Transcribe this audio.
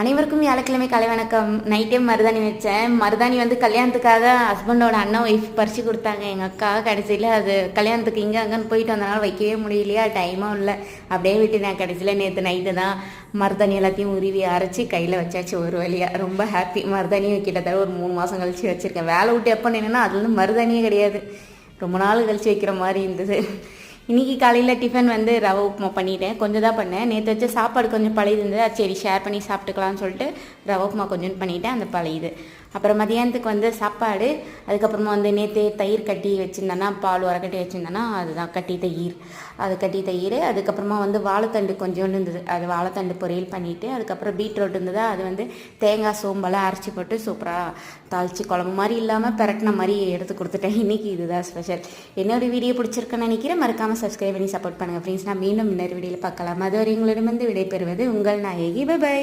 அனைவருக்கும் வியாழக்கிழமை காலை வணக்கம். நைட்டே மருதாணி வச்சேன். மருதாணி வந்து கல்யாணத்துக்காக ஹஸ்பண்டோட அண்ணன் ஒய்ஃப் பறித்து கொடுத்தாங்க எங்கள் அக்கா. கடைசியில் அது கல்யாணத்துக்கு இங்கே அங்கேன்னு போயிட்டு வந்தனால வைக்கவே முடியலையா, டைமும் இல்லை, அப்படியே விட்டு நான் கடைசியில் நேற்று நைட்டு தான் மருதாணி எல்லாத்தையும் உருவி அரைச்சி கையில் வச்சாச்சு ஒரு வழியாக. ரொம்ப ஹாப்பி. மருதாணியும் கிட்டத்தட்ட ஒரு 3 மாதம் கழித்து வச்சுருக்கேன். வேலை விட்டு எப்போ நின்னா அதுலேருந்து மருதாணியே கிடையாது, ரொம்ப நாள் கழித்து வைக்கிற மாதிரி இருந்தது. இன்றைக்கி காலையில் டிஃபன் வந்து ரவை உப்புமா பண்ணிட்டேன். கொஞ்சம் தான் பண்ணேன். நேற்று வச்ச சாப்பாடு கொஞ்சம் பழையது இருந்தது, சரி ஷேர் பண்ணி சாப்பிட்டுக்கலாம்னு சொல்லிட்டு ரவை உப்புமா கொஞ்சம் பண்ணிவிட்டேன், அந்த பழையது. அப்புறம் மதியானத்துக்கு வந்து சாப்பாடு, அதுக்கப்புறமா வந்து நேற்று தயிர் கட்டி வச்சுருந்தேன்னா, பால் உரக்கட்டி வச்சுருந்தேன்னா அதுதான் கட்டி தயிர், அது கட்டி தயிர். அதுக்கப்புறமா வந்து வாழைத்தண்டு கொஞ்சோண்டு இருந்தது, அது வாழைத்தண்டு பொரியல் பண்ணிவிட்டு, அதுக்கப்புறம் பீட்ரூட் இருந்தது, அது வந்து தேங்காய் சோம்பெல்லாம் அரைச்சி போட்டு சூப்பராக தாளித்து குழம்பு மாதிரி இல்லாமல் பெரட்டின மாதிரி எடுத்து கொடுத்துட்டேன். இன்றைக்கி இதுதான் ஸ்பெஷல். என்னோடய வீடியோ பிடிச்சிருக்குன்னு நினைக்கிறேன். மறக்காமல் சப்ஸ்கிரைப் பண்ணி சப்போர்ட் பண்ணுங்கள் ஃப்ரெண்ட்ஸ். நான் மீண்டும் இன்னொரு வீடியோவில் பார்க்கலாம். அதுவரை உங்களிடமிருந்து விடைபெறுவது உங்கள் நாயகி. பை.